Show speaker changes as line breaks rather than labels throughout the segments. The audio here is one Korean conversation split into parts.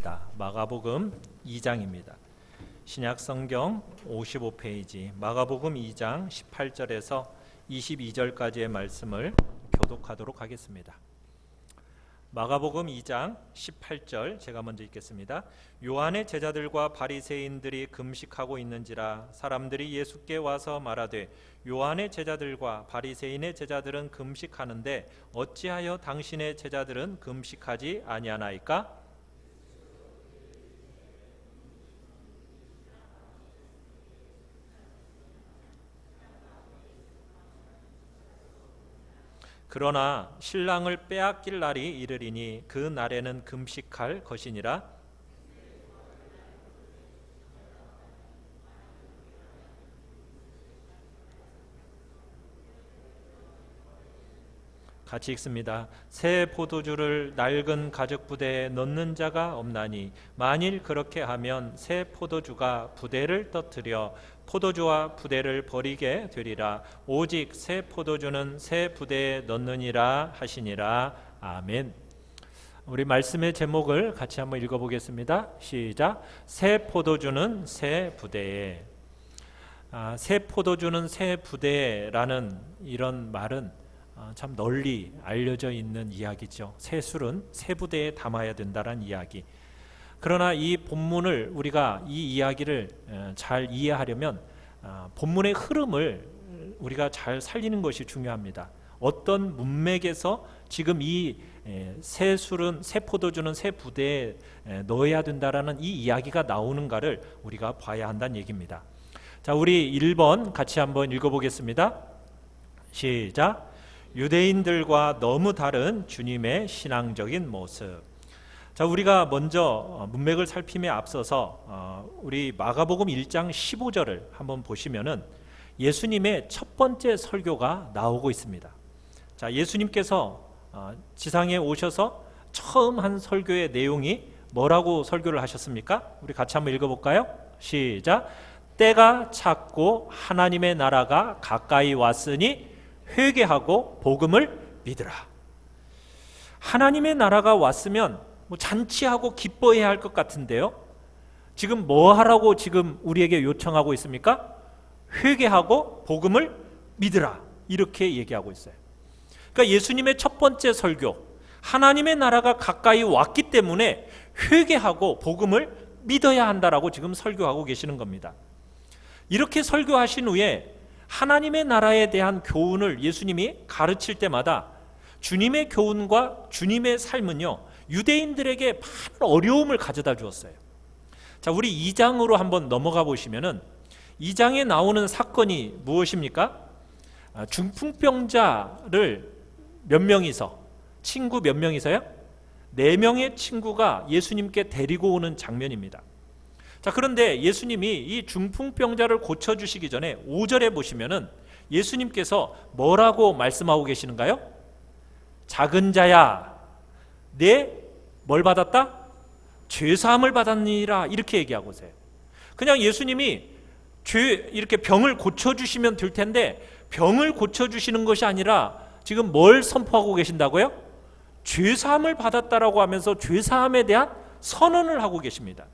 말씀입니다. 마가복음 2장입니다. 신약성경 55페이지 마가복음 2장 18절에서 22절까지의 말씀을 교독하도록 하겠습니다. 마가복음 2장 18절 제가 먼저 읽겠습니다. 요한의 제자들과 바리새인들이 금식하고 있는지라 사람들이 예수께 와서 말하되 요한의 제자들과 바리새인의 제자들은 금식하는데 어찌하여 당신의 제자들은 금식하지 아니하나이까? 그러나 신랑을 빼앗길 날이 이르리니 그 날에는 금식할 것이니라. 같이 읽습니다. 새 포도주를 낡은 가죽 부대에 넣는 자가 없나니 만일 그렇게 하면 새 포도주가 부대를 떠뜨려 포도주와 부대를 버리게 되리라. 오직 새 포도주는 새 부대에 넣느니라 하시니라. 아멘. 우리 말씀의 제목을 같이 한번 읽어보겠습니다. 시작. 새 포도주는 새 부대에. 새 포도주는 새 부대라는 이런 말은 참 널리 알려져 있는 이야기죠. 새 술은 새 부대에 담아야 된다는 이야기. 그러나 이 본문을 우리가 이 이야기를 잘 이해하려면 본문의 흐름을 우리가 잘 살리는 것이 중요합니다. 어떤 문맥에서 지금 이 새 술은 새 포도주는 새 부대에 넣어야 된다라는 이 이야기가 나오는가를 우리가 봐야 한다는 얘기입니다. 자, 우리 1번 같이 한번 읽어보겠습니다. 시작. 유대인들과 너무 다른 주님의 신앙적인 모습. 자, 우리가 먼저 문맥을 살핌에 앞서서 우리 마가복음 1장 15절을 한번 보시면은 예수님의 첫 번째 설교가 나오고 있습니다. 자, 예수님께서 지상에 오셔서 처음 한 설교의 내용이 뭐라고 설교를 하셨습니까? 우리 같이 한번 읽어볼까요? 시작. 때가 찼고 하나님의 나라가 가까이 왔으니 회개하고 복음을 믿으라. 하나님의 나라가 왔으면 잔치하고 기뻐해야 할 것 같은데요. 지금 뭐 하라고 지금 우리에게 요청하고 있습니까? 회개하고 복음을 믿으라. 이렇게 얘기하고 있어요. 그러니까 예수님의 첫 번째 설교, 하나님의 나라가 가까이 왔기 때문에 회개하고 복음을 믿어야 한다라고 지금 설교하고 계시는 겁니다. 이렇게 설교하신 후에 하나님의 나라에 대한 교훈을 예수님이 가르칠 때마다 주님의 교훈과 주님의 삶은요, 유대인들에게 많은 어려움을 가져다 주었어요. 자, 우리 2장으로 한번 넘어가 보시면은 2장에 나오는 사건이 무엇입니까? 중풍병자를 몇 명이서, 친구 몇 명이서요? 4명의 친구가 예수님께 데리고 오는 장면입니다. 자, 그런데 예수님이 이 중풍병자를 고쳐주시기 전에 5절에 보시면은 예수님께서 뭐라고 말씀하고 계시는가요? 작은 자야, 뭘 받았다? 죄사함을 받았니라. 이렇게 얘기하고 있어요. 그냥 예수님이 이렇게 병을 고쳐주시면 될 텐데 병을 고쳐주시는 것이 아니라 지금 뭘 선포하고 계신다고요? 죄사함을 받았다라고 하면서 죄사함에 대한 선언을 하고 계십니다.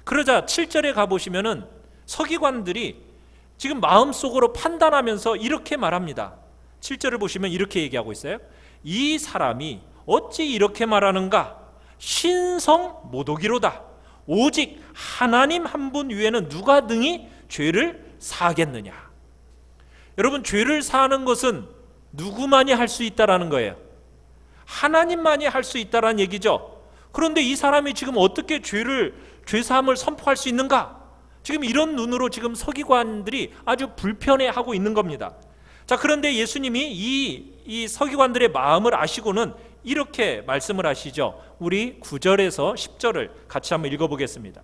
그러자 7절에 가보시면은 서기관들이 지금 마음속으로 판단하면서 이렇게 말합니다. 7절을 보시면 이렇게 얘기하고 있어요. 이 사람이 어찌 이렇게 말하는가? 신성 모독이로다. 오직 하나님 한 분 외에는 누가 능히 죄를 사하겠느냐. 여러분, 죄를 사하는 것은 누구만이 할 수 있다라는 거예요. 하나님만이 할 수 있다라는 얘기죠. 그런데 이 사람이 지금 어떻게 죄사함을 선포할 수 있는가? 지금 이런 눈으로 지금 서기관들이 아주 불편해하고 있는 겁니다. 자, 그런데 예수님이 이 서기관들의 마음을 아시고는 이렇게 말씀을 하시죠. 우리 9절에서 10절을 같이 한번 읽어보겠습니다.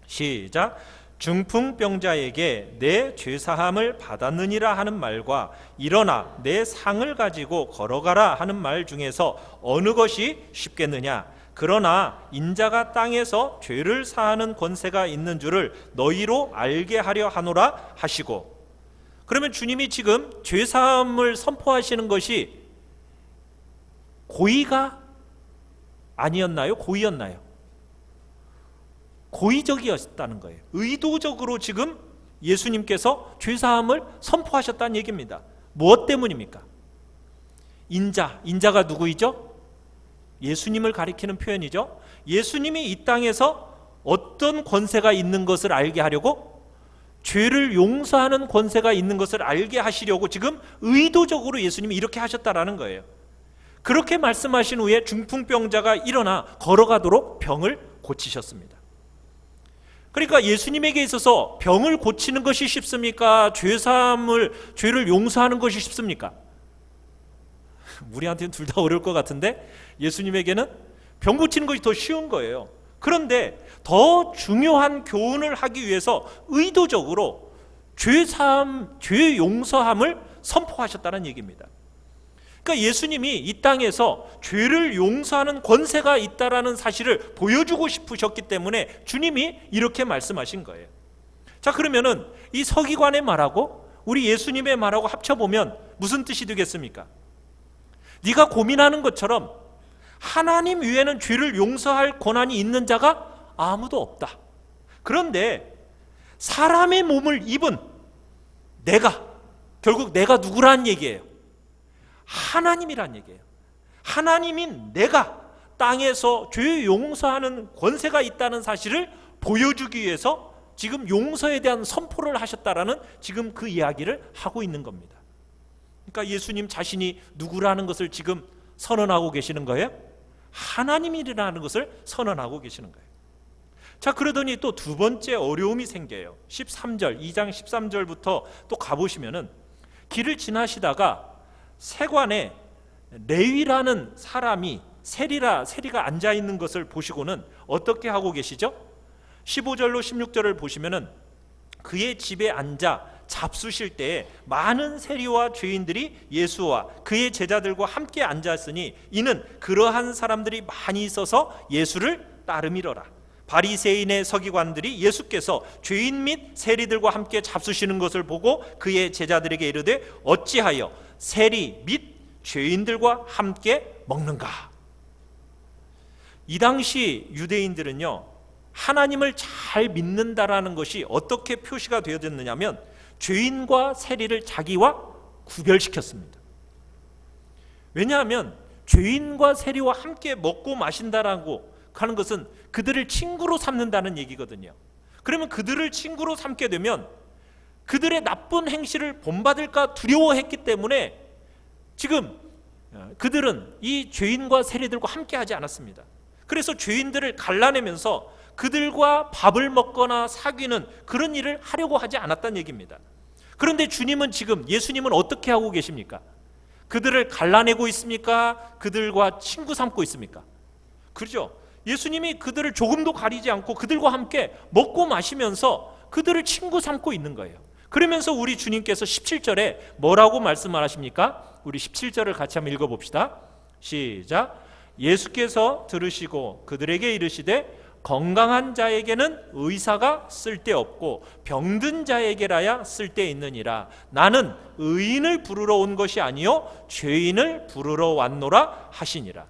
시작. 중풍병자에게 내 죄사함을 받았느니라 하는 말과 일어나 내 상을 가지고 걸어가라 하는 말 중에서 어느 것이 쉽겠느냐? 그러나 인자가 땅에서 죄를 사하는 권세가 있는 줄을 너희로 알게 하려 하노라 하시고. 그러면 주님이 지금 죄사함을 선포하시는 것이 고의가 아니었나요? 고의였나요? 고의적이었다는 거예요. 의도적으로 지금 예수님께서 죄사함을 선포하셨다는 얘기입니다. 무엇 때문입니까? 인자가 누구이죠? 예수님을 가리키는 표현이죠. 예수님이 이 땅에서 어떤 권세가 있는 것을 알게 하려고, 죄를 용서하는 권세가 있는 것을 알게 하시려고 지금 의도적으로 예수님이 이렇게 하셨다라는 거예요. 그렇게 말씀하신 후에 중풍병자가 일어나 걸어가도록 병을 고치셨습니다. 그러니까 예수님에게 있어서 병을 고치는 것이 쉽습니까? 죄를 용서하는 것이 쉽습니까? 우리한테는 둘 다 어려울 것 같은데 예수님에게는 병 고치는 것이 더 쉬운 거예요. 그런데 더 중요한 교훈을 하기 위해서 의도적으로 죄 용서함을 선포하셨다는 얘기입니다. 그러니까 예수님이 이 땅에서 죄를 용서하는 권세가 있다라는 사실을 보여주고 싶으셨기 때문에 주님이 이렇게 말씀하신 거예요. 자, 그러면은 이 서기관의 말하고 우리 예수님의 말하고 합쳐보면 무슨 뜻이 되겠습니까? 네가 고민하는 것처럼 하나님 외에는 죄를 용서할 권한이 있는 자가 아무도 없다. 그런데 사람의 몸을 입은 결국 내가 누구라는 얘기예요? 하나님이란 얘기예요. 하나님인 내가 땅에서 죄 용서하는 권세가 있다는 사실을 보여주기 위해서 지금 용서에 대한 선포를 하셨다라는 지금 그 이야기를 하고 있는 겁니다. 그러니까 예수님 자신이 누구라는 것을 지금 선언하고 계시는 거예요? 하나님이라는 것을 선언하고 계시는 거예요. 자, 그러더니 또 두 번째 어려움이 생겨요. 2장 13절부터 또 가보시면은 길을 지나시다가 세관에 레위라는 사람이 세리가 앉아있는 것을 보시고는 어떻게 하고 계시죠? 15절로 16절을 보시면은 그의 집에 앉아 잡수실 때에 많은 세리와 죄인들이 예수와 그의 제자들과 함께 앉았으니 이는 그러한 사람들이 많이 있어서 예수를 따름이러라. 바리새인의 서기관들이 예수께서 죄인 및 세리들과 함께 잡수시는 것을 보고 그의 제자들에게 이르되 어찌하여 세리 및 죄인들과 함께 먹는가? 이 당시 유대인들은요, 하나님을 잘 믿는다라는 것이 어떻게 표시가 되어졌느냐면 죄인과 세리를 자기와 구별시켰습니다. 왜냐하면 죄인과 세리와 함께 먹고 마신다라고 하는 것은 그들을 친구로 삼는다는 얘기거든요. 그러면 그들을 친구로 삼게 되면 그들의 나쁜 행실을 본받을까 두려워했기 때문에 지금 그들은 이 죄인과 세리들과 함께 하지 않았습니다. 그래서 죄인들을 갈라내면서 그들과 밥을 먹거나 사귀는 그런 일을 하려고 하지 않았다는 얘기입니다. 그런데 예수님은 어떻게 하고 계십니까? 그들을 갈라내고 있습니까? 그들과 친구 삼고 있습니까? 그렇죠? 예수님이 그들을 조금도 가리지 않고 그들과 함께 먹고 마시면서 그들을 친구 삼고 있는 거예요. 그러면서 우리 주님께서 17절에 뭐라고 말씀을 하십니까? 우리 17절을 같이 한번 읽어봅시다. 시작. 예수께서 들으시고 그들에게 이르시되 건강한 자에게는 의사가 쓸데없고 병든 자에게라야 쓸데있느니라. 나는 의인을 부르러 온 것이 아니요 죄인을 부르러 왔노라 하시니라.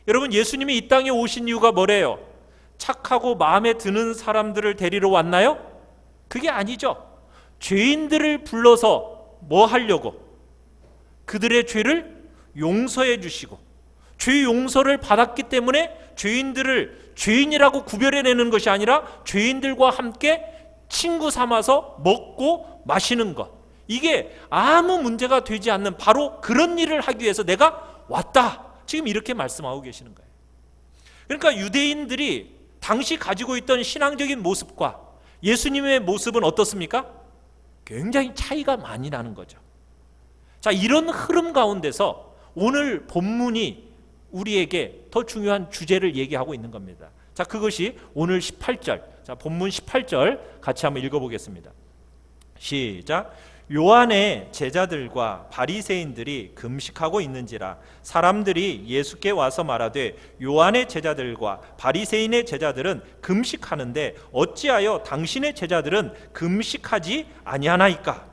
여러분, 예수님이 이 땅에 오신 이유가 뭐래요? 착하고 마음에 드는 사람들을 데리러 왔나요? 그게 아니죠. 죄인들을 불러서 뭐 하려고? 그들의 죄를 용서해 주시고, 죄 용서를 받았기 때문에 죄인들을 죄인이라고 구별해내는 것이 아니라 죄인들과 함께 친구 삼아서 먹고 마시는 것, 이게 아무 문제가 되지 않는 바로 그런 일을 하기 위해서 내가 왔다, 지금 이렇게 말씀하고 계시는 거예요. 그러니까 유대인들이 당시 가지고 있던 신앙적인 모습과 예수님의 모습은 어떻습니까? 굉장히 차이가 많이 나는 거죠. 자, 이런 흐름 가운데서 오늘 본문이 우리에게 더 중요한 주제를 얘기하고 있는 겁니다. 자, 그것이 오늘 18절, 자, 본문 18절 같이 한번 읽어보겠습니다. 시작. 요한의 제자들과 바리새인들이 금식하고 있는지라 사람들이 예수께 와서 말하되 요한의 제자들과 바리새인의 제자들은 금식하는데 어찌하여 당신의 제자들은 금식하지 아니하나이까?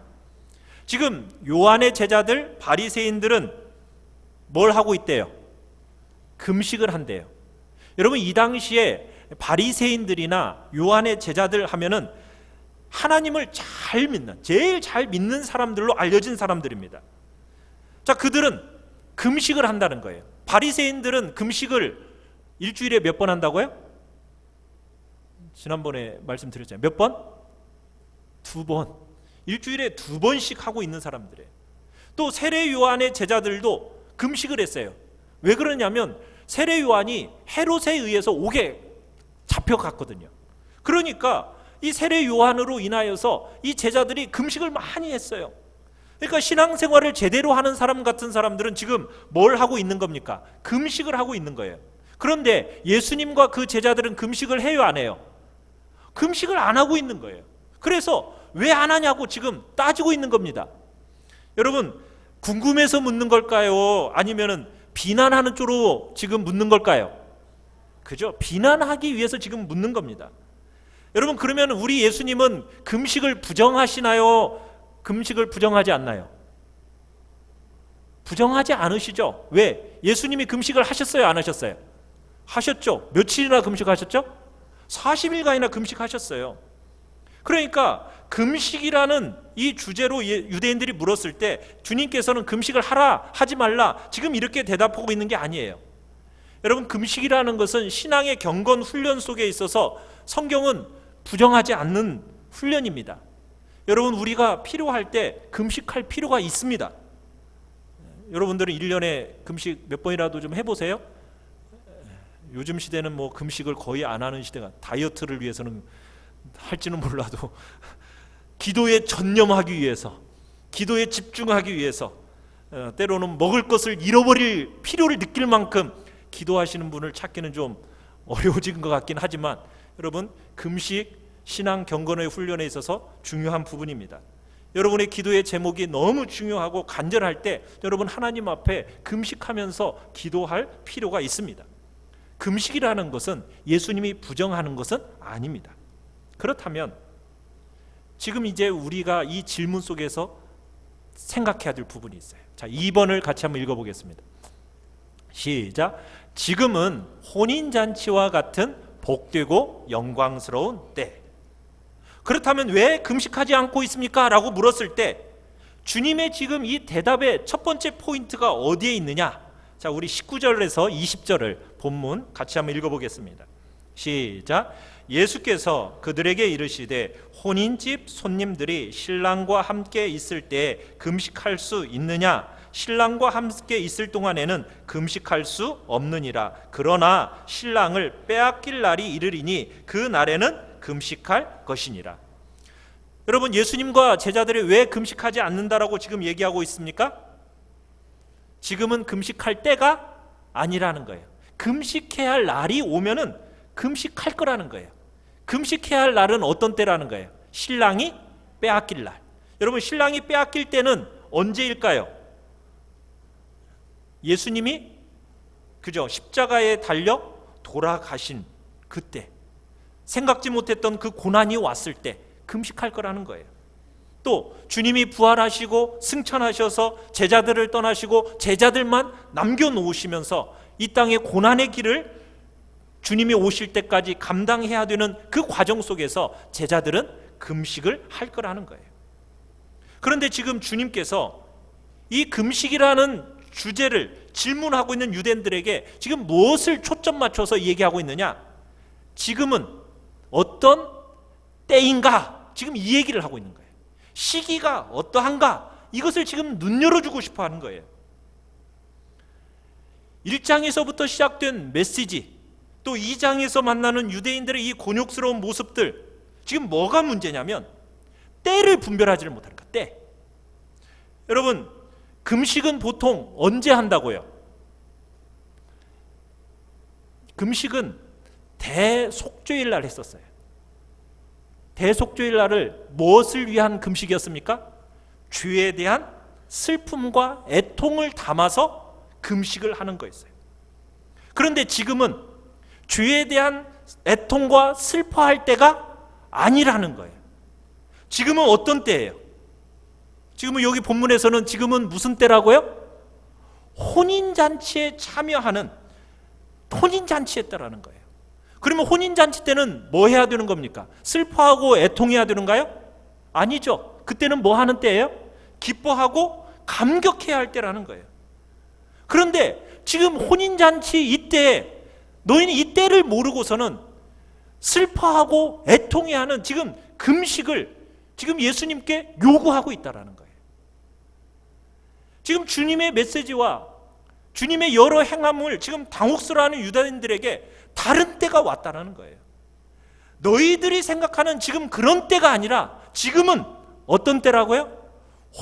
지금 요한의 제자들, 바리새인들은 뭘 하고 있대요? 금식을 한대요. 여러분, 이 당시에 바리새인들이나 요한의 제자들 하면은 하나님을 잘 믿는, 제일 잘 믿는 사람들로 알려진 사람들입니다. 자, 그들은 금식을 한다는 거예요. 바리새인들은 금식을 일주일에 몇 번 한다고요? 지난번에 말씀드렸잖아요. 몇 번? 2번. 일주일에 2번씩 하고 있는 사람들이에요. 또 세례 요한의 제자들도 금식을 했어요. 왜 그러냐면 세례 요한이 헤롯에 의해서 옥에 잡혀갔거든요. 그러니까 이 세례 요한으로 인하여서 이 제자들이 금식을 많이 했어요. 그러니까 신앙생활을 제대로 하는 사람 같은 사람들은 지금 뭘 하고 있는 겁니까? 금식을 하고 있는 거예요. 그런데 예수님과 그 제자들은 금식을 해요, 안 해요? 금식을 안 하고 있는 거예요. 그래서 왜 안 하냐고 지금 따지고 있는 겁니다. 여러분, 궁금해서 묻는 걸까요? 아니면은 비난하는 쪽으로 지금 묻는 걸까요? 그죠? 비난하기 위해서 지금 묻는 겁니다. 여러분, 그러면 우리 예수님은 금식을 부정하시나요? 금식을 부정하지 않나요? 부정하지 않으시죠? 왜? 예수님이 금식을 하셨어요, 안 하셨어요? 하셨죠. 며칠이나 금식하셨죠? 40일간이나 금식하셨어요. 그러니까 금식이라는 이 주제로 유대인들이 물었을 때 주님께서는 금식을 하라, 하지 말라, 지금 이렇게 대답하고 있는 게 아니에요. 여러분, 금식이라는 것은 신앙의 경건 훈련 속에 있어서 성경은 부정하지 않는 훈련입니다. 여러분, 우리가 필요할 때 금식할 필요가 있습니다. 여러분들은 1년에 금식 몇 번이라도 좀 해보세요. 요즘 시대는 뭐 금식을 거의 안 하는 시대가, 다이어트를 위해서는 할지는 몰라도 기도에 전념하기 위해서, 기도에 집중하기 위해서, 때로는 먹을 것을 잃어버릴 필요를 느낄 만큼 기도하시는 분을 찾기는 좀 어려워진 것 같긴 하지만, 여러분, 금식 신앙 경건의 훈련에 있어서 중요한 부분입니다. 여러분의 기도의 제목이 너무 중요하고 간절할 때 여러분 하나님 앞에 금식하면서 기도할 필요가 있습니다. 금식이라는 것은 예수님이 부정하는 것은 아닙니다. 그렇다면 지금 이제 우리가 이 질문 속에서 생각해야 될 부분이 있어요. 자, 2번을 같이 한번 읽어보겠습니다. 시작. 지금은 혼인잔치와 같은 복되고 영광스러운 때. 그렇다면 왜 금식하지 않고 있습니까? 라고 물었을 때 주님의 지금 이 대답의 첫 번째 포인트가 어디에 있느냐? 자, 우리 19절에서 20절을 본문 같이 한번 읽어보겠습니다. 시작. 예수께서 그들에게 이르시되 혼인집 손님들이 신랑과 함께 있을 때 금식할 수 있느냐? 신랑과 함께 있을 동안에는 금식할 수 없느니라. 그러나 신랑을 빼앗길 날이 이르리니 그 날에는 금식할 것이니라. 여러분, 예수님과 제자들이 왜 금식하지 않는다라고 지금 얘기하고 있습니까? 지금은 금식할 때가 아니라는 거예요. 금식해야 할 날이 오면은 금식할 거라는 거예요. 금식해야 할 날은 어떤 때라는 거예요? 신랑이 빼앗길 날. 여러분, 신랑이 빼앗길 때는 언제일까요? 예수님이 그죠? 십자가에 달려 돌아가신 그때, 생각지 못했던 그 고난이 왔을 때 금식할 거라는 거예요. 또 주님이 부활하시고 승천하셔서 제자들을 떠나시고 제자들만 남겨놓으시면서 이 땅의 고난의 길을 주님이 오실 때까지 감당해야 되는 그 과정 속에서 제자들은 금식을 할 거라는 거예요. 그런데 지금 주님께서 이 금식이라는 주제를 질문하고 있는 유대인들에게 지금 무엇을 초점 맞춰서 얘기하고 있느냐? 지금은 어떤 때인가? 지금 이 얘기를 하고 있는 거예요. 시기가 어떠한가? 이것을 지금 눈여겨주고 싶어 하는 거예요. 1장에서부터 시작된 메시지, 또 2장에서 만나는 유대인들의 이 곤욕스러운 모습들, 지금 뭐가 문제냐면 때를 분별하지를 못하는 거예요. 때. 여러분, 금식은 보통 언제 한다고요? 금식은 대속죄일 날 했었어요. 대속죄일 날을 무엇을 위한 금식이었습니까? 죄에 대한 슬픔과 애통을 담아서 금식을 하는 거였어요. 그런데 지금은 죄에 대한 애통과 슬퍼할 때가 아니라는 거예요. 지금은 어떤 때예요? 지금은 여기 본문에서는 지금은 무슨 때라고요? 혼인잔치에 참여하는 혼인잔치에 때라는 거예요. 그러면 혼인잔치 때는 뭐 해야 되는 겁니까? 슬퍼하고 애통해야 되는가요? 아니죠. 그때는 뭐 하는 때예요? 기뻐하고 감격해야 할 때라는 거예요. 그런데 지금 혼인잔치 이때 너희는 이 때를 모르고서는 슬퍼하고 애통해하는 지금 금식을 지금 예수님께 요구하고 있다는 거예요. 지금 주님의 메시지와 주님의 여러 행함을 지금 당혹스러워하는 유다인들에게 다른 때가 왔다는 거예요. 너희들이 생각하는 지금 그런 때가 아니라 지금은 어떤 때라고요?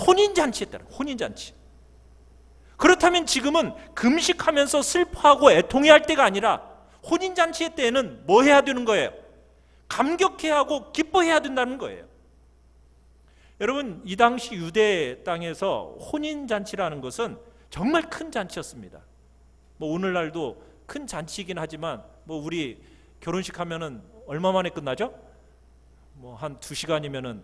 혼인잔치의 때라. 혼인잔치. 그렇다면 지금은 금식하면서 슬퍼하고 애통해할 때가 아니라 혼인잔치의 때에는 뭐 해야 되는 거예요? 감격해야 하고 기뻐해야 된다는 거예요. 여러분, 이 당시 유대 땅에서 혼인잔치라는 것은 정말 큰 잔치였습니다. 뭐 오늘날도 큰 잔치이긴 하지만 뭐 우리 결혼식 하면은 얼마 만에 끝나죠? 뭐 한 2시간이면은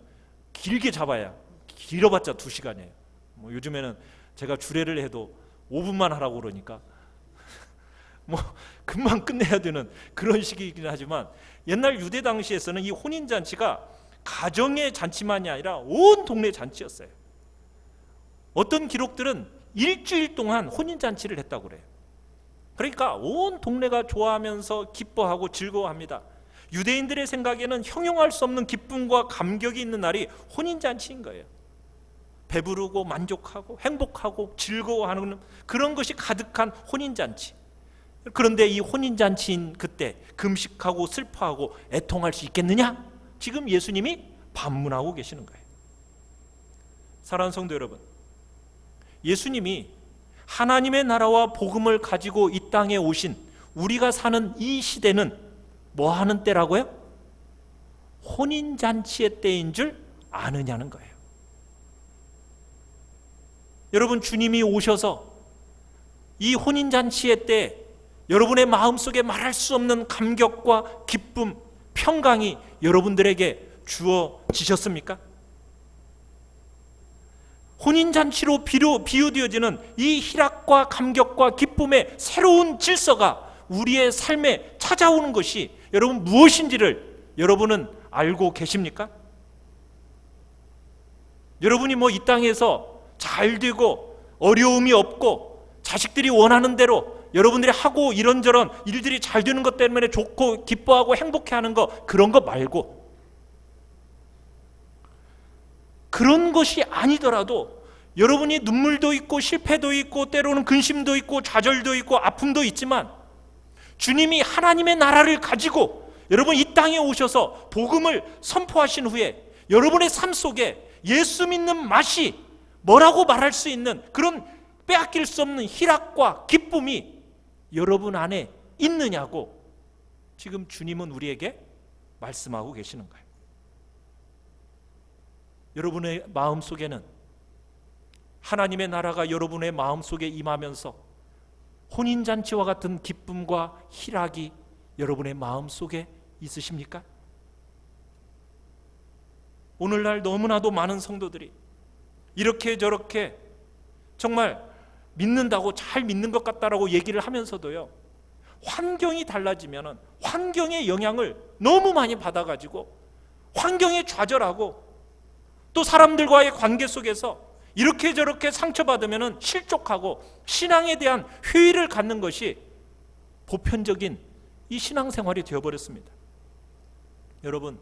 길게 잡아야 길어봤자 2시간이에요. 뭐 요즘에는 제가 주례를 해도 5분만 하라고 그러니까 뭐 금방 끝내야 되는 그런 시기이긴 하지만 옛날 유대 당시에서는 이 혼인잔치가 가정의 잔치만이 아니라 온 동네 잔치였어요. 어떤 기록들은 일주일 동안 혼인잔치를 했다고 그래요. 그러니까 온 동네가 좋아하면서 기뻐하고 즐거워합니다. 유대인들의 생각에는 형용할 수 없는 기쁨과 감격이 있는 날이 혼인잔치인 거예요. 배부르고 만족하고 행복하고 즐거워하는 그런 것이 가득한 혼인잔치. 그런데 이 혼인잔치인 그때 금식하고 슬퍼하고 애통할 수 있겠느냐? 지금 예수님이 반문하고 계시는 거예요. 사랑하는 성도 여러분, 예수님이 하나님의 나라와 복음을 가지고 이 땅에 오신 우리가 사는 이 시대는 뭐 하는 때라고요? 혼인잔치의 때인 줄 아느냐는 거예요. 여러분, 주님이 오셔서 이 혼인잔치의 때 여러분의 마음속에 말할 수 없는 감격과 기쁨, 평강이 여러분들에게 주어지셨습니까? 혼인잔치로 비유되어지는 이 희락과 감격과 기쁨의 새로운 질서가 우리의 삶에 찾아오는 것이 여러분 무엇인지를 여러분은 알고 계십니까? 여러분이 뭐 이 땅에서 잘 되고 어려움이 없고 자식들이 원하는 대로 여러분들이 하고 이런저런 일들이 잘 되는 것 때문에 좋고 기뻐하고 행복해하는 거, 그런 거 말고, 그런 것이 아니더라도 여러분이 눈물도 있고 실패도 있고 때로는 근심도 있고 좌절도 있고 아픔도 있지만 주님이 하나님의 나라를 가지고 여러분 이 땅에 오셔서 복음을 선포하신 후에 여러분의 삶 속에 예수 믿는 맛이 뭐라고 말할 수 있는 그런 빼앗길 수 없는 희락과 기쁨이 여러분 안에 있느냐고 지금 주님은 우리에게 말씀하고 계시는 거예요. 여러분의 마음속에는 하나님의 나라가 여러분의 마음속에 임하면서 혼인잔치와 같은 기쁨과 희락이 여러분의 마음속에 있으십니까? 오늘날 너무나도 많은 성도들이 이렇게 저렇게 정말 믿는다고 잘 믿는 것 같다라고 얘기를 하면서도요, 환경이 달라지면은 환경의 영향을 너무 많이 받아가지고 환경에 좌절하고 또 사람들과의 관계 속에서 이렇게 저렇게 상처받으면은 실족하고 신앙에 대한 회의를 갖는 것이 보편적인 이 신앙생활이 되어버렸습니다. 여러분,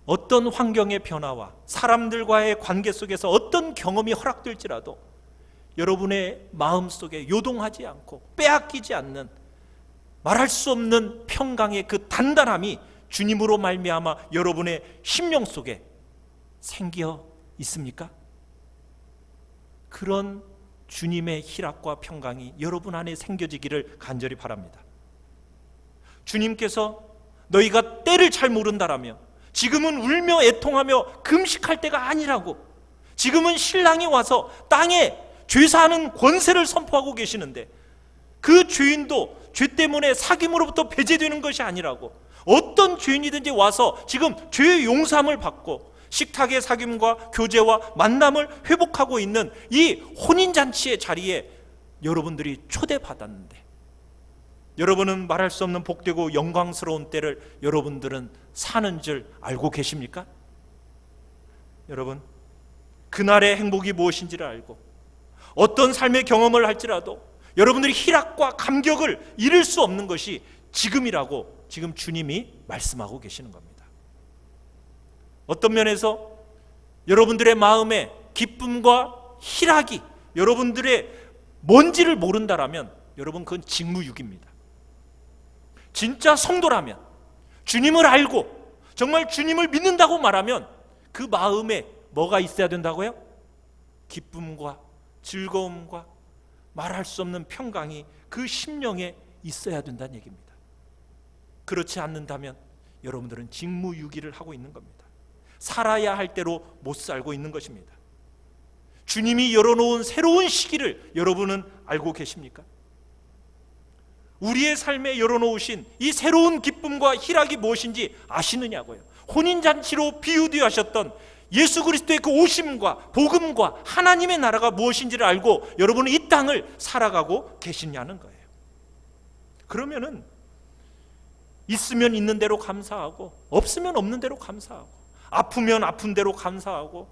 어떤 환경의 변화와 사람들과의 관계 속에서 어떤 경험이 허락될지라도 여러분의 마음속에 요동하지 않고 빼앗기지 않는 말할 수 없는 평강의 그 단단함이 주님으로 말미암아 여러분의 심령 속에 생겨 있습니까? 그런 주님의 희락과 평강이 여러분 안에 생겨지기를 간절히 바랍니다. 주님께서 너희가 때를 잘 모른다라며 지금은 울며 애통하며 금식할 때가 아니라고, 지금은 신랑이 와서 땅에 죄사하는 권세를 선포하고 계시는데 그 죄인도 죄 때문에 사귐으로부터 배제되는 것이 아니라고, 어떤 죄인이든지 와서 지금 죄의 용서함을 받고 식탁의 사귐과 교제와 만남을 회복하고 있는 이 혼인잔치의 자리에 여러분들이 초대받았는데 여러분은 말할 수 없는 복되고 영광스러운 때를 여러분들은 사는 줄 알고 계십니까? 여러분, 그날의 행복이 무엇인지를 알고 어떤 삶의 경험을 할지라도 여러분들이 희락과 감격을 잃을 수 없는 것이 지금이라고 지금 주님이 말씀하고 계시는 겁니다. 어떤 면에서 여러분들의 마음에 기쁨과 희락이 여러분들의 뭔지를 모른다라면 여러분 그건 직무유기입니다. 진짜 성도라면, 주님을 알고 정말 주님을 믿는다고 말하면 그 마음에 뭐가 있어야 된다고요? 기쁨과 즐거움과 말할 수 없는 평강이 그 심령에 있어야 된다는 얘기입니다. 그렇지 않는다면 여러분들은 직무유기를 하고 있는 겁니다. 살아야 할 대로 못 살고 있는 것입니다. 주님이 열어놓은 새로운 시기를 여러분은 알고 계십니까? 우리의 삶에 열어놓으신 이 새로운 기쁨과 희락이 무엇인지 아시느냐고요. 혼인잔치로 비유되어 하셨던 예수 그리스도의 그 오심과 복음과 하나님의 나라가 무엇인지를 알고 여러분은 이 땅을 살아가고 계시냐는 거예요. 그러면은 있으면 있는 대로 감사하고 없으면 없는 대로 감사하고 아프면 아픈 대로 감사하고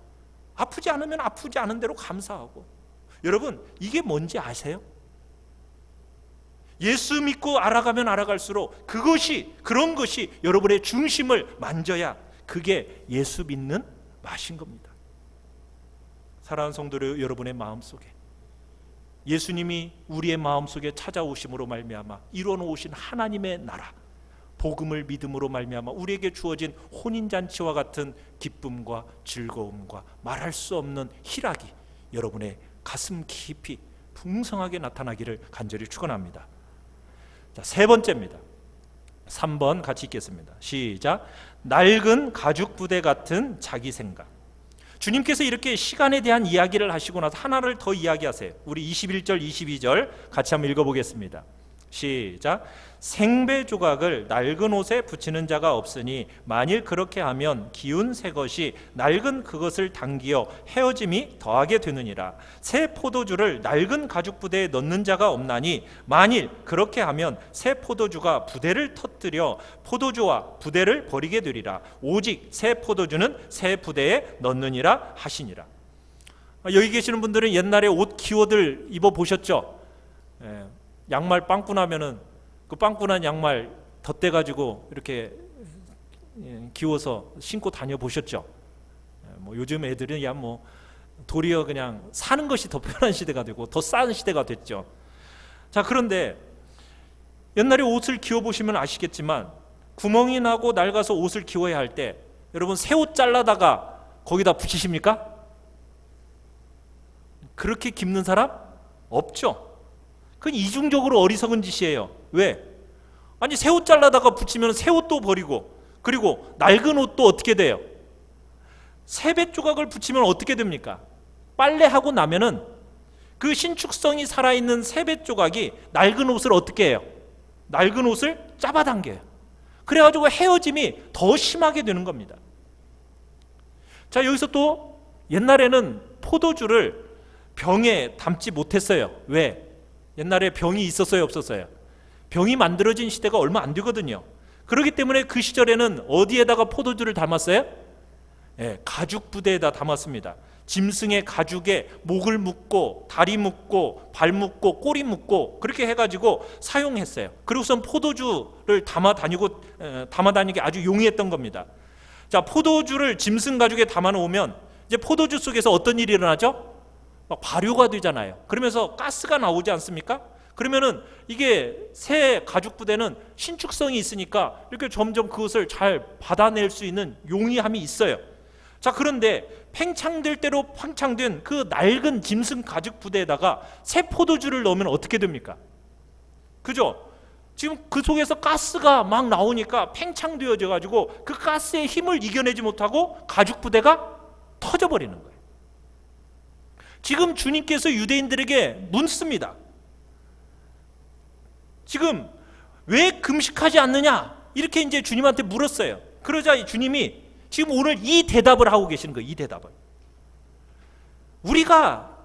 아프지 않으면 아프지 않은 대로 감사하고. 여러분, 이게 뭔지 아세요? 예수 믿고 알아가면 알아갈수록 그런 것이 여러분의 중심을 만져야 그게 예수 믿는 맛인 겁니다. 사랑하는 성도들, 여러분의 마음속에 예수님이 우리의 마음속에 찾아오심으로 말미암아 이루어놓으신 하나님의 나라, 복음을 믿음으로 말미암아 우리에게 주어진 혼인잔치와 같은 기쁨과 즐거움과 말할 수 없는 희락이 여러분의 가슴 깊이 풍성하게 나타나기를 간절히 축원합니다. 자, 세 번째입니다. 3번 같이 읽겠습니다. 시작. 낡은 가죽 부대 같은 자기 생각. 주님께서 이렇게 시간에 대한 이야기를 하시고 나서 하나를 더 이야기하세요. 우리 21절 22절 같이 한번 읽어보겠습니다. 시작. 생배 조각을 낡은 옷에 붙이는 자가 없으니 만일 그렇게 하면 기운 새 것이 낡은 그것을 당기어 헤어짐이 더하게 되느니라. 새 포도주를 낡은 가죽 부대에 넣는 자가 없나니 만일 그렇게 하면 새 포도주가 부대를 터뜨려 포도주와 부대를 버리게 되리라. 오직 새 포도주는 새 부대에 넣느니라 하시니라. 여기 계시는 분들은 옛날에 옷 기호들 입어 보셨죠? 양말 빵꾸 나면은 그 빵꾸난 양말 덧대가지고 이렇게 기워서 신고 다녀 보셨죠? 뭐 요즘 애들은 뭐 도리어 그냥 사는 것이 더 편한 시대가 되고 더 싼 시대가 됐죠. 자, 그런데 옛날에 옷을 기워 보시면 아시겠지만 구멍이 나고 낡아서 옷을 기워야 할 때 여러분 새 옷 잘라다가 거기다 붙이십니까? 그렇게 깁는 사람 없죠. 그건 이중적으로 어리석은 짓이에요. 왜? 아니 새 옷 잘라다가 붙이면 새 옷도 버리고 그리고 낡은 옷도 어떻게 돼요? 세배 조각을 붙이면 어떻게 됩니까? 빨래하고 나면은 그 신축성이 살아있는 세배 조각이 낡은 옷을 어떻게 해요? 낡은 옷을 잡아당겨요. 그래가지고 헤어짐이 더 심하게 되는 겁니다. 자, 여기서 또 옛날에는 포도주를 병에 담지 못했어요. 왜? 옛날에 병이 있었어요, 없었어요? 병이 만들어진 시대가 얼마 안 되거든요. 그렇기 때문에 그 시절에는 어디에다가 포도주를 담았어요? 가죽 부대에다 담았습니다. 짐승의 가죽에 목을 묶고 다리 묶고 발 묶고 꼬리 묶고 그렇게 해가지고 사용했어요. 그리고선 포도주를 담아 다니기 아주 용이했던 겁니다. 자, 포도주를 짐승 가죽에 담아 놓으면 이제 포도주 속에서 어떤 일이 일어나죠? 막 발효가 되잖아요. 그러면서 가스가 나오지 않습니까? 그러면은 이게 새 가죽 부대는 신축성이 있으니까 이렇게 점점 그것을 잘 받아낼 수 있는 용이함이 있어요. 자, 그런데 팽창될 대로 팽창된 그 낡은 짐승 가죽 부대에다가 새 포도주를 넣으면 어떻게 됩니까? 그죠? 지금 그 속에서 가스가 막 나오니까 팽창되어져 가지고 그 가스의 힘을 이겨내지 못하고 가죽 부대가 터져버리는 거예요. 지금 주님께서 유대인들에게 묻습니다. 지금 왜 금식하지 않느냐? 이렇게 이제 주님한테 물었어요. 그러자 주님이 지금 오늘 이 대답을 하고 계시는 거예요. 이 대답을. 우리가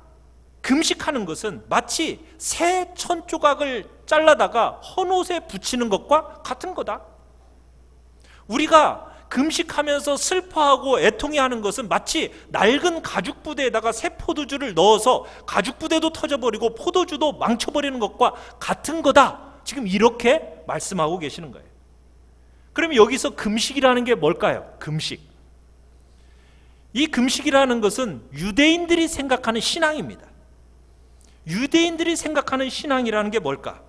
금식하는 것은 마치 새 천조각을 잘라다가 헌옷에 붙이는 것과 같은 거다. 우리가 금식하면서 슬퍼하고 애통해하는 것은 마치 낡은 가죽 부대에다가 새 포도주를 넣어서 가죽 부대도 터져버리고 포도주도 망쳐버리는 것과 같은 거다. 지금 이렇게 말씀하고 계시는 거예요. 그럼 여기서 금식이라는 게 뭘까요? 금식. 이 금식이라는 것은 유대인들이 생각하는 신앙입니다. 유대인들이 생각하는 신앙이라는 게 뭘까?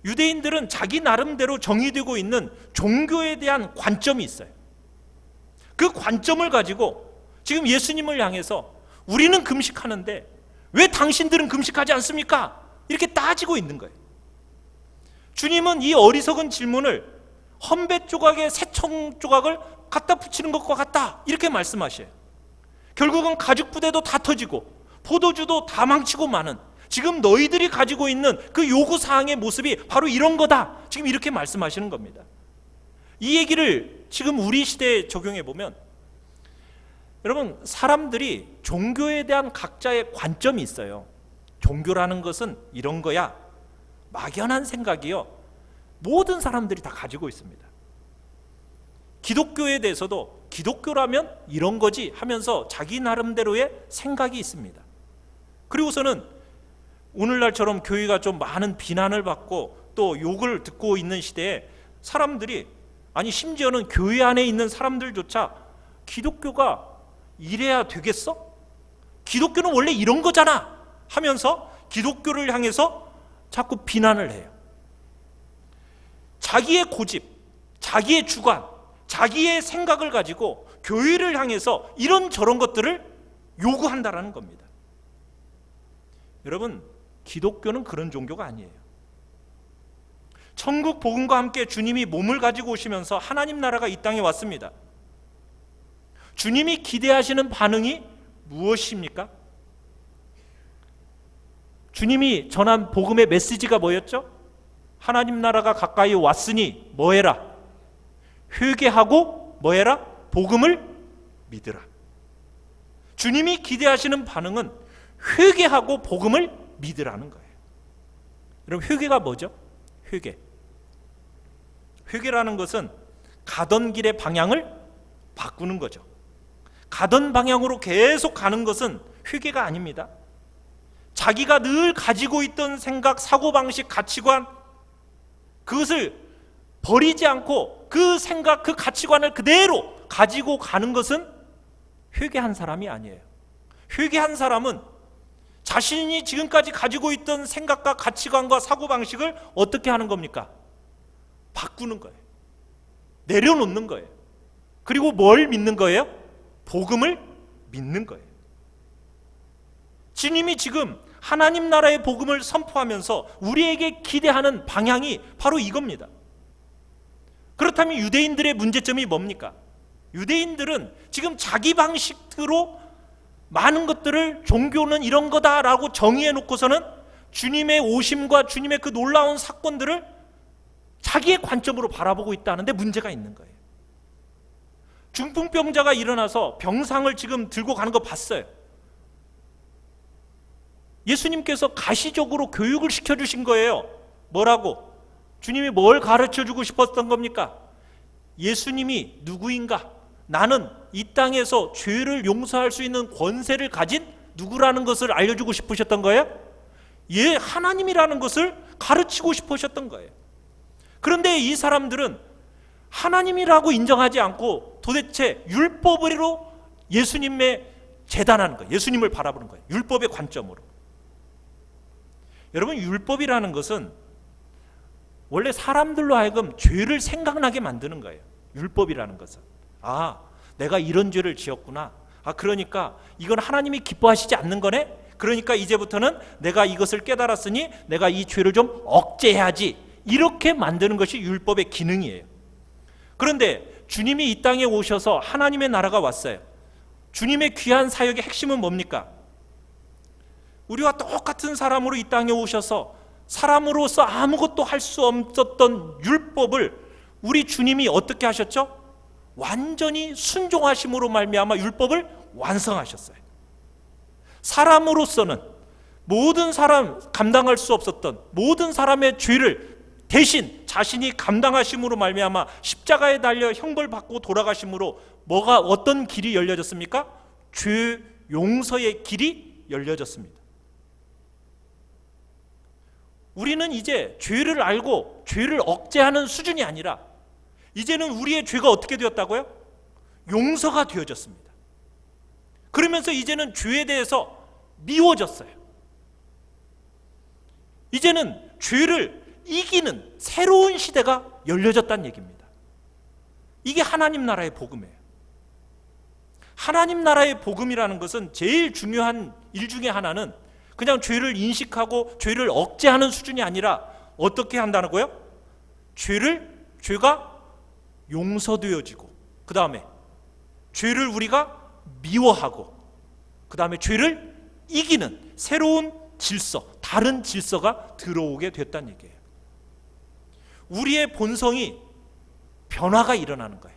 유대인들은 자기 나름대로 정의되고 있는 종교에 대한 관점이 있어요. 그 관점을 가지고 지금 예수님을 향해서 우리는 금식하는데 왜 당신들은 금식하지 않습니까? 이렇게 따지고 있는 거예요. 주님은 이 어리석은 질문을 헌배 조각에 새청 조각을 갖다 붙이는 것과 같다 이렇게 말씀하셔요. 결국은 가죽 부대도 다 터지고 포도주도 다 망치고 마는 지금 너희들이 가지고 있는 그 요구사항의 모습이 바로 이런 거다. 지금 이렇게 말씀하시는 겁니다. 이 얘기를 지금 우리 시대에 적용해 보면 여러분, 사람들이 종교에 대한 각자의 관점이 있어요. 종교라는 것은 이런 거야. 막연한 생각이요. 모든 사람들이 다 가지고 있습니다. 기독교에 대해서도 기독교라면 이런 거지 하면서 자기 나름대로의 생각이 있습니다. 그리고서는 오늘날처럼 교회가 좀 많은 비난을 받고 또 욕을 듣고 있는 시대에 사람들이, 아니 심지어는 교회 안에 있는 사람들조차 기독교가 이래야 되겠어? 기독교는 원래 이런 거잖아 하면서 기독교를 향해서 자꾸 비난을 해요. 자기의 고집, 자기의 주관, 자기의 생각을 가지고 교회를 향해서 이런저런 것들을 요구한다라는 겁니다. 여러분, 기독교는 그런 종교가 아니에요. 천국 복음과 함께 주님이 몸을 가지고 오시면서 하나님 나라가 이 땅에 왔습니다. 주님이 기대하시는 반응이 무엇입니까? 주님이 전한 복음의 메시지가 뭐였죠? 하나님 나라가 가까이 왔으니 뭐해라? 회개하고 뭐해라? 복음을 믿으라. 주님이 기대하시는 반응은 회개하고 복음을 믿으라는 거예요. 여러분, 회개가 뭐죠? 회개라는 것은 가던 길의 방향을 바꾸는 거죠. 가던 방향으로 계속 가는 것은 회개가 아닙니다. 자기가 늘 가지고 있던 생각, 사고방식, 가치관, 그것을 버리지 않고 그 생각, 그 가치관을 그대로 가지고 가는 것은 회개한 사람이 아니에요. 회개한 사람은 자신이 지금까지 가지고 있던 생각과 가치관과 사고방식을 어떻게 하는 겁니까? 바꾸는 거예요. 내려놓는 거예요. 그리고 뭘 믿는 거예요? 복음을 믿는 거예요. 주님이 지금 하나님 나라의 복음을 선포하면서 우리에게 기대하는 방향이 바로 이겁니다. 그렇다면 유대인들의 문제점이 뭡니까? 유대인들은 지금 자기 방식으로 많은 것들을 종교는 이런 거다라고 정의해 놓고서는 주님의 오심과 주님의 그 놀라운 사건들을 자기의 관점으로 바라보고 있다는데 문제가 있는 거예요. 중풍병자가 일어나서 병상을 지금 들고 가는 거 봤어요. 예수님께서 가시적으로 교육을 시켜주신 거예요. 뭐라고? 주님이 뭘 가르쳐주고 싶었던 겁니까? 예수님이 누구인가? 나는 이 땅에서 죄를 용서할 수 있는 권세를 가진 누구라는 것을 알려주고 싶으셨던 거예요? 하나님이라는 것을 가르치고 싶으셨던 거예요. 그런데 이 사람들은 하나님이라고 인정하지 않고 도대체 율법으로 예수님의 재단하는 거예요. 예수님을 바라보는 거예요. 율법의 관점으로. 여러분, 율법이라는 것은 원래 사람들로 하여금 죄를 생각나게 만드는 거예요. 율법이라는 것은. 아, 내가 이런 죄를 지었구나. 아, 그러니까 이건 하나님이 기뻐하시지 않는 거네. 그러니까 이제부터는 내가 이것을 깨달았으니 내가 이 죄를 좀 억제해야지. 이렇게 만드는 것이 율법의 기능이에요. 그런데 주님이 이 땅에 오셔서 하나님의 나라가 왔어요. 주님의 귀한 사역의 핵심은 뭡니까? 우리와 똑같은 사람으로 이 땅에 오셔서 사람으로서 아무것도 할 수 없었던 율법을 우리 주님이 어떻게 하셨죠? 완전히 순종하심으로 말미암아 율법을 완성하셨어요. 사람으로서는 모든 사람 감당할 수 없었던 모든 사람의 죄를 대신 자신이 감당하심으로 말미암아 십자가에 달려 형벌받고 돌아가심으로 뭐가 어떤 길이 열려졌습니까? 죄 용서의 길이 열려졌습니다. 우리는 이제 죄를 알고 죄를 억제하는 수준이 아니라 이제는 우리의 죄가 어떻게 되었다고요? 용서가 되어졌습니다. 그러면서 이제는 죄에 대해서 미워졌어요. 이제는 죄를 이기는 새로운 시대가 열려졌다는 얘기입니다. 이게 하나님 나라의 복음이에요. 하나님 나라의 복음이라는 것은 제일 중요한 일 중에 하나는 그냥 죄를 인식하고 죄를 억제하는 수준이 아니라 어떻게 한다는 거예요? 죄가 용서되어지고 그 다음에 죄를 우리가 미워하고 그 다음에 죄를 이기는 새로운 질서, 다른 질서가 들어오게 됐다는 얘기예요. 우리의 본성이 변화가 일어나는 거예요.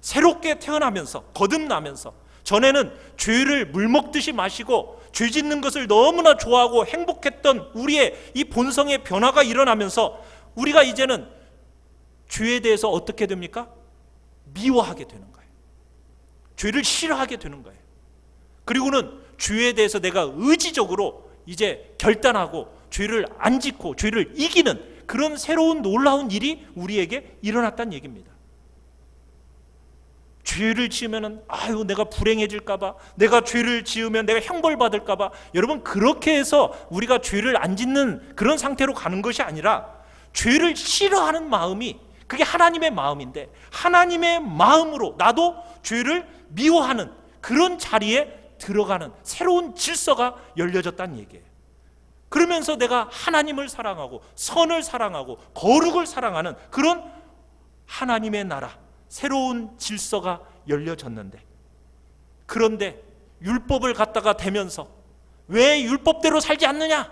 새롭게 태어나면서 거듭나면서 전에는 죄를 물 먹듯이 마시고 죄 짓는 것을 너무나 좋아하고 행복했던 우리의 이 본성의 변화가 일어나면서 우리가 이제는 죄에 대해서 어떻게 됩니까? 미워하게 되는 거예요. 죄를 싫어하게 되는 거예요. 그리고는 죄에 대해서 내가 의지적으로 이제 결단하고 죄를 안 짓고 죄를 이기는 그런 새로운 놀라운 일이 우리에게 일어났다는 얘기입니다. 죄를 지으면 아유 내가 불행해질까봐, 내가 죄를 지으면 내가 형벌받을까봐, 여러분 그렇게 해서 우리가 죄를 안 짓는 그런 상태로 가는 것이 아니라 죄를 싫어하는 마음이 그게 하나님의 마음인데 하나님의 마음으로 나도 죄를 미워하는 그런 자리에 들어가는 새로운 질서가 열려졌다는 얘기예요. 그러면서 내가 하나님을 사랑하고 선을 사랑하고 거룩을 사랑하는 그런 하나님의 나라, 새로운 질서가 열려졌는데, 그런데 율법을 갖다가 대면서 왜 율법대로 살지 않느냐?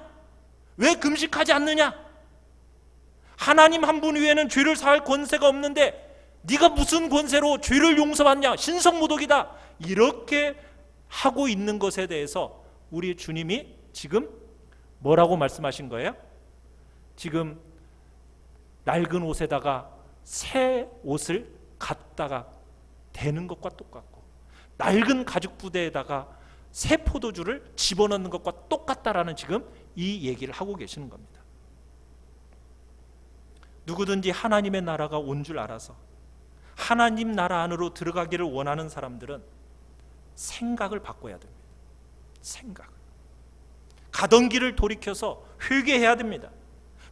왜 금식하지 않느냐? 하나님 한 분 위에는 죄를 사할 권세가 없는데 네가 무슨 권세로 죄를 용서받냐? 신성모독이다. 이렇게 하고 있는 것에 대해서 우리 주님이 지금 뭐라고 말씀하신 거예요? 지금 낡은 옷에다가 새 옷을 갖다가 대는 것과 똑같고 낡은 가죽 부대에다가 새 포도주를 집어넣는 것과 똑같다라는 지금 이 얘기를 하고 계시는 겁니다. 누구든지 하나님의 나라가 온 줄 알아서 하나님 나라 안으로 들어가기를 원하는 사람들은 생각을 바꿔야 됩니다. 생각을. 가던 길을 돌이켜서 회개해야 됩니다.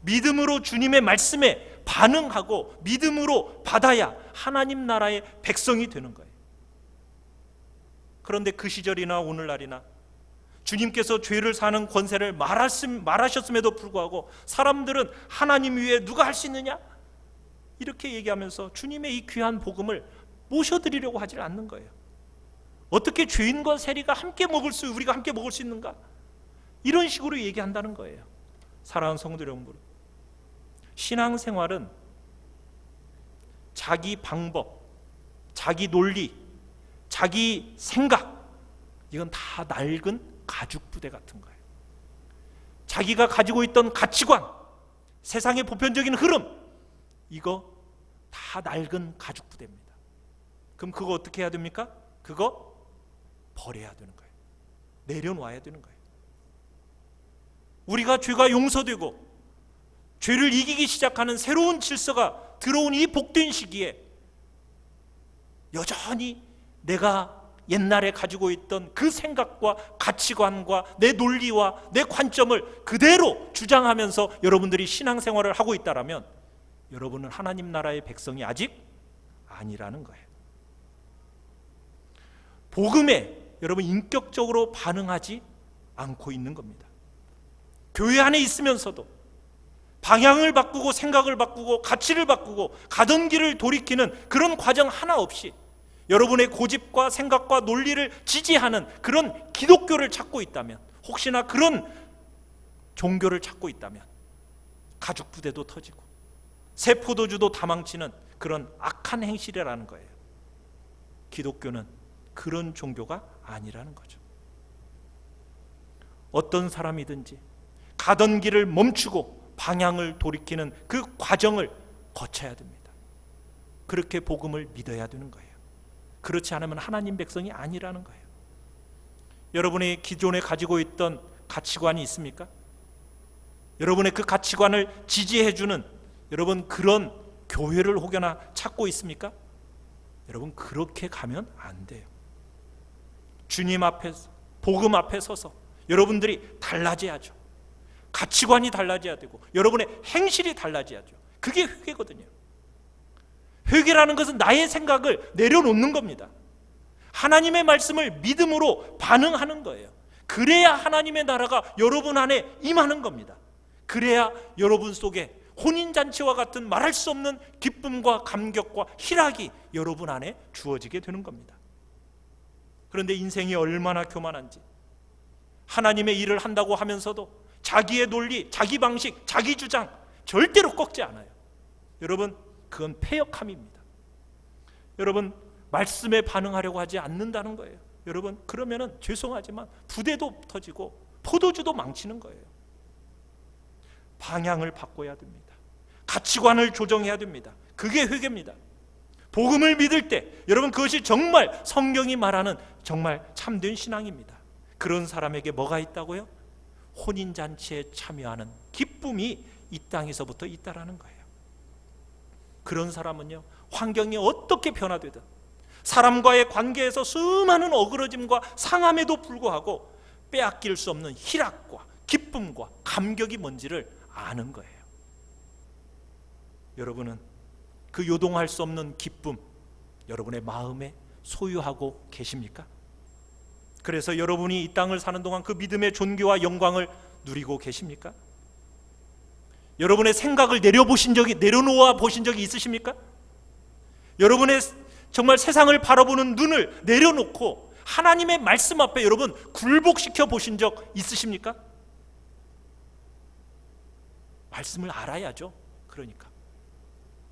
믿음으로 주님의 말씀에 반응하고 믿음으로 받아야 하나님 나라의 백성이 되는 거예요. 그런데 그 시절이나 오늘날이나 주님께서 죄를 사는 권세를 말하셨음에도 불구하고 사람들은 하나님 위에 누가 할 수 있느냐? 이렇게 얘기하면서 주님의 이 귀한 복음을 모셔드리려고 하지 않는 거예요. 어떻게 죄인과 세리가 우리가 함께 먹을 수 있는가? 이런 식으로 얘기한다는 거예요. 사랑하는 성도 여러분, 신앙생활은 자기 방법, 자기 논리, 자기 생각, 이건 다 낡은 가죽 부대 같은 거예요. 자기가 가지고 있던 가치관, 세상의 보편적인 흐름, 이거 다 낡은 가죽 부대입니다. 그럼 그거 어떻게 해야 됩니까? 그거 버려야 되는 거예요. 내려놔야 되는 거예요. 우리가 죄가 용서되고 죄를 이기기 시작하는 새로운 질서가 들어온 이 복된 시기에 여전히 내가 옛날에 가지고 있던 그 생각과 가치관과 내 논리와 내 관점을 그대로 주장하면서 여러분들이 신앙생활을 하고 있다면 여러분은 하나님 나라의 백성이 아직 아니라는 거예요. 복음에 여러분 인격적으로 반응하지 않고 있는 겁니다. 교회 안에 있으면서도 방향을 바꾸고 생각을 바꾸고 가치를 바꾸고 가던 길을 돌이키는 그런 과정 하나 없이 여러분의 고집과 생각과 논리를 지지하는 그런 기독교를 찾고 있다면, 혹시나 그런 종교를 찾고 있다면 가죽 부대도 터지고 새 포도주도 다 망치는 그런 악한 행실이라는 거예요. 기독교는 그런 종교가 아니라는 거죠. 어떤 사람이든지 가던 길을 멈추고 방향을 돌이키는 그 과정을 거쳐야 됩니다. 그렇게 복음을 믿어야 되는 거예요. 그렇지 않으면 하나님 백성이 아니라는 거예요. 여러분이 기존에 가지고 있던 가치관이 있습니까? 여러분의 그 가치관을 지지해주는 여러분 그런 교회를 혹여나 찾고 있습니까? 여러분 그렇게 가면 안 돼요. 주님 앞에서 복음 앞에 서서 여러분들이 달라져야죠. 가치관이 달라져야 되고 여러분의 행실이 달라져야죠. 그게 회개거든요. 회개라는 것은 나의 생각을 내려놓는 겁니다. 하나님의 말씀을 믿음으로 반응하는 거예요. 그래야 하나님의 나라가 여러분 안에 임하는 겁니다. 그래야 여러분 속에 혼인잔치와 같은 말할 수 없는 기쁨과 감격과 희락이 여러분 안에 주어지게 되는 겁니다. 그런데 인생이 얼마나 교만한지, 하나님의 일을 한다고 하면서도 자기의 논리, 자기 방식, 자기 주장 절대로 꺾지 않아요. 여러분 그건 패역함입니다. 여러분 말씀에 반응하려고 하지 않는다는 거예요. 여러분 그러면은 죄송하지만 부대도 터지고 포도주도 망치는 거예요. 방향을 바꿔야 됩니다. 가치관을 조정해야 됩니다. 그게 회개입니다. 복음을 믿을 때 여러분 그것이 정말 성경이 말하는 정말 참된 신앙입니다. 그런 사람에게 뭐가 있다고요? 혼인잔치에 참여하는 기쁨이 이 땅에서부터 있다라는 거예요. 그런 사람은요, 환경이 어떻게 변화되든 사람과의 관계에서 수많은 어그러짐과 상함에도 불구하고 빼앗길 수 없는 희락과 기쁨과 감격이 뭔지를 아는 거예요. 여러분은 그 요동할 수 없는 기쁨 여러분의 마음에 소유하고 계십니까? 그래서 여러분이 이 땅을 사는 동안 그 믿음의 존귀와 영광을 누리고 계십니까? 여러분의 생각을 내려놓아 보신 적이 있으십니까? 여러분의 정말 세상을 바라보는 눈을 내려놓고 하나님의 말씀 앞에 여러분 굴복시켜 보신 적 있으십니까? 말씀을 알아야죠. 그러니까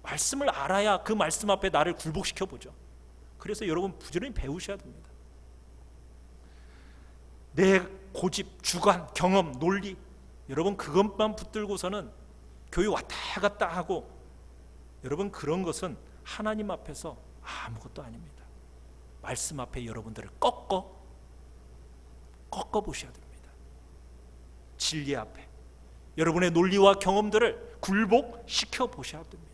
말씀을 알아야 그 말씀 앞에 나를 굴복시켜 보죠. 그래서 여러분 부지런히 배우셔야 됩니다. 내 고집, 주관, 경험, 논리 여러분 그것만 붙들고서는 교회 왔다 갔다 하고 여러분 그런 것은 하나님 앞에서 아무것도 아닙니다. 말씀 앞에 여러분들을 꺾어 보셔야 됩니다. 진리 앞에 여러분의 논리와 경험들을 굴복시켜 보셔야 됩니다.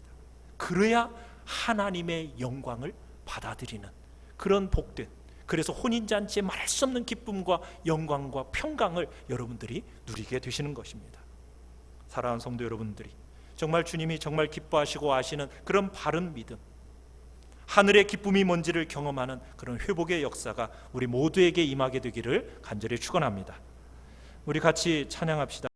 그래야 하나님의 영광을 받아들이는 그런 복된, 그래서 혼인잔치에 말할 수 없는 기쁨과 영광과 평강을 여러분들이 누리게 되시는 것입니다. 사랑하는 성도 여러분들이 정말 주님이 정말 기뻐하시고 아시는 그런 바른 믿음, 하늘의 기쁨이 뭔지를 경험하는 그런 회복의 역사가 우리 모두에게 임하게 되기를 간절히 축원합니다. 우리 같이 찬양합시다.